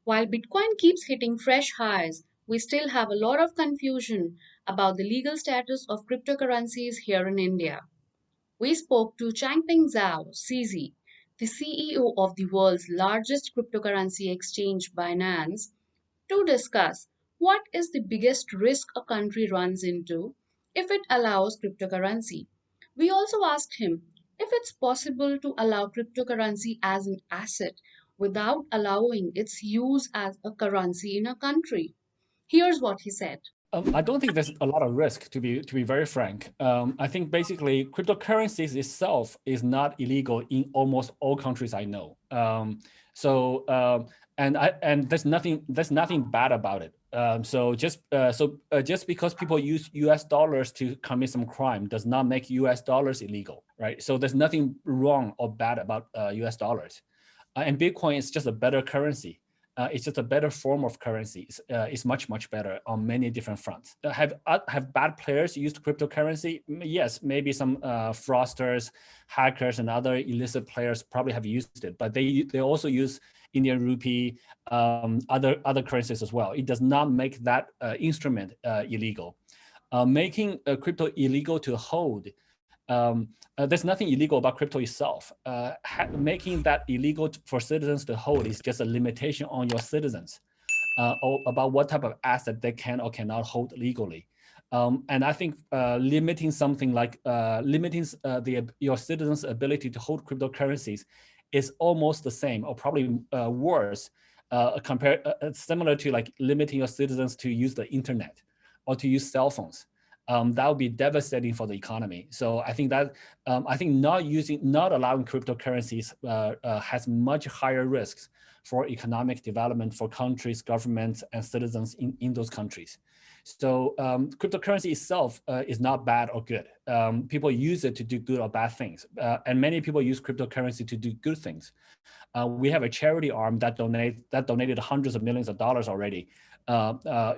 While Bitcoin keeps hitting fresh highs, we still have a lot of confusion about the legal status of cryptocurrencies here in India. We spoke to Changpeng Zhao, CZ, the CEO of the world's largest cryptocurrency exchange, Binance, to discuss what is the biggest risk a country runs into if it allows cryptocurrency. We also asked him if it's possible to allow cryptocurrency as an asset without allowing its use as a currency in a country. Here's what he said. I don't think there's a lot of risk, to be very frank. I think basically cryptocurrencies itself is not illegal in almost all countries I know. And there's nothing bad about it. Just because people use U.S. dollars to commit some crime does not make U.S. dollars illegal, right? So there's nothing wrong or bad about U.S. dollars, and Bitcoin is just a better currency. It's just a better form of currency. It's much better on many different fronts. Have bad players used cryptocurrency? Yes, maybe some fraudsters, hackers, and other illicit players probably have used it, but they also use Indian rupee, other currencies as well. It does not make that instrument illegal. Making crypto illegal to hold, there's nothing illegal about crypto itself. Making that illegal for citizens to hold is just a limitation on your citizens or about what type of asset they can or cannot hold legally. And I think limiting something like limiting your citizens' ability to hold cryptocurrencies is almost the same, or probably worse, similar to like limiting your citizens to use the internet or to use cell phones. That would be devastating for the economy. So I think that not allowing cryptocurrencies has much higher risks for economic development for countries, governments, and citizens in those countries. So cryptocurrency itself is not bad or good. People use it to do good or bad things, and many people use cryptocurrency to do good things. We have a charity arm that donated hundreds of millions of dollars already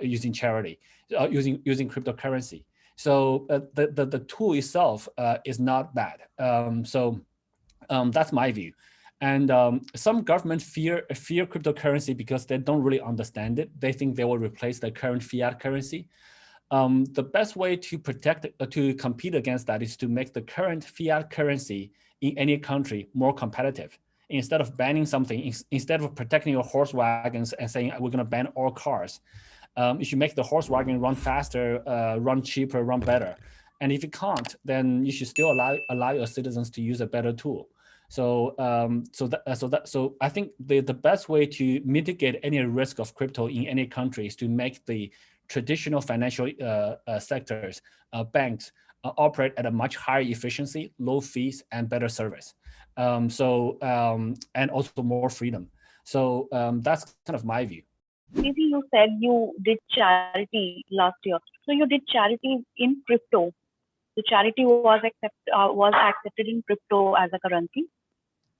using charity, using cryptocurrency. So the tool itself is not bad. That's my view. And some governments fear cryptocurrency because they don't really understand it. They think they will replace the current fiat currency. The best way to compete against that is to make the current fiat currency in any country more competitive. Instead of banning something, instead of protecting your horse wagons and saying we're going to ban all cars, you should make the horse wagon run faster, run cheaper, run better. And if you can't, then you should still allow your citizens to use a better tool. So I think the best way to mitigate any risk of crypto in any country is to make the traditional financial sectors, banks, operate at a much higher efficiency, low fees, and better service. And also more freedom. So that's kind of my view. Maybe you said you did charity last year. So you did charity in crypto. The charity was accepted in crypto as a currency.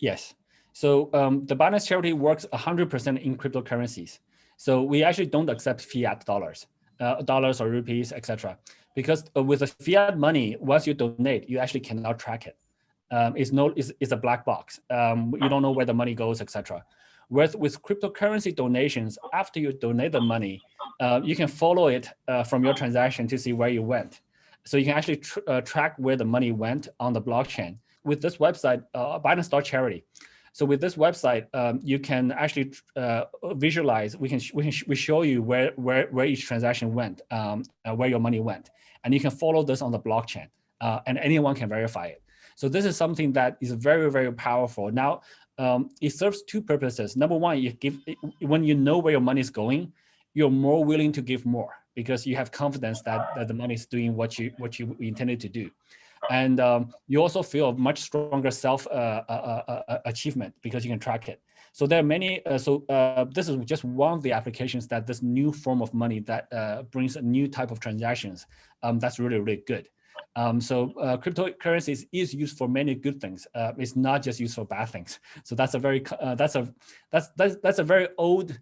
Yes. So the Binance charity works 100% in cryptocurrencies. So we actually don't accept fiat dollars or rupees, etc. Because with the fiat money, once you donate, you actually cannot track it. It's a black box. You don't know where the money goes, etc. With cryptocurrency donations, after you donate the money, you can follow it from your transaction to see where you went. So you can actually track where the money went on the blockchain. With this website, Binance.charity. So with this website, you can actually visualize. We show you where each transaction went, where your money went, and you can follow this on the blockchain, and anyone can verify it. So this is something that is very, very powerful. Now, it serves two purposes. Number one, when you know where your money is going, you're more willing to give more because you have confidence that the money is doing what you intended to do. And you also feel much stronger self-achievement because you can track it. So there are many, this is just one of the applications that this new form of money that brings a new type of transactions, that's really, really good. Cryptocurrencies is used for many good things. It's not just used for bad things. So that's a very, that's a very old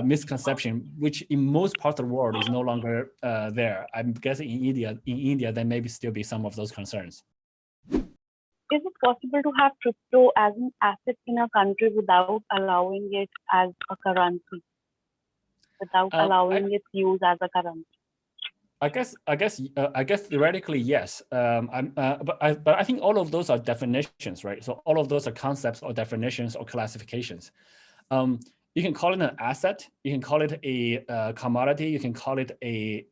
misconception, which in most parts of the world is no longer there. I'm guessing in India, there may still be some of those concerns. is it possible to have crypto as an asset in a country without allowing it as a currency, without allowing its use as a currency? I guess theoretically yes. But I think all of those are definitions, right? So all of those are concepts or definitions or classifications. You can call it an asset. You can call it a commodity. You can call it a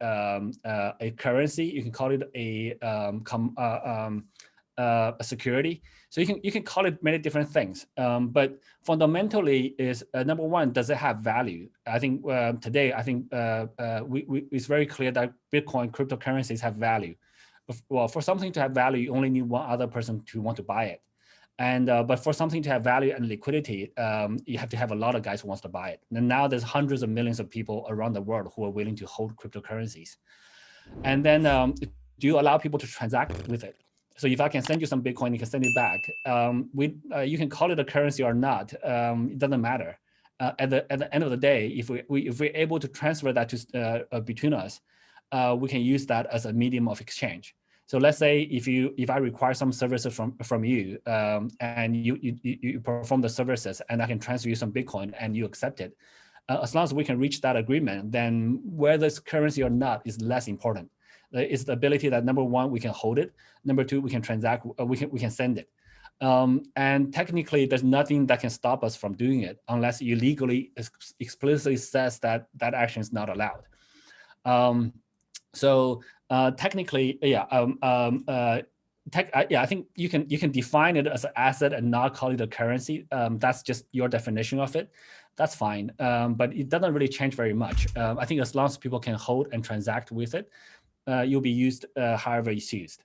currency. You can call it a security. So you can call it many different things. But fundamentally, is number one, does it have value? I think today, I think it's very clear that Bitcoin cryptocurrencies have value. Well, for something to have value, you only need one other person to want to buy it. And but for something to have value and liquidity, you have to have a lot of guys who wants to buy it. And now there's hundreds of millions of people around the world who are willing to hold cryptocurrencies. And then do you allow people to transact with it? So if I can send you some Bitcoin, you can send it back. You can call it a currency or not. It doesn't matter. At the end of the day, if we're able to transfer that to between us, we can use that as a medium of exchange. So let's say if I require some services from you, and you perform the services, and I can transfer you some Bitcoin and you accept it, as long as we can reach that agreement, then whether it's currency or not is less important. It's the ability that number one, we can hold it. Number two, we can transact. We can send it. And technically, there's nothing that can stop us from doing it unless you legally explicitly says that that action is not allowed. So technically, yeah, I think you can define it as an asset and not call it a currency. That's just your definition of it. That's fine, but it doesn't really change very much. I think as long as people can hold and transact with it, you'll be used however it's used.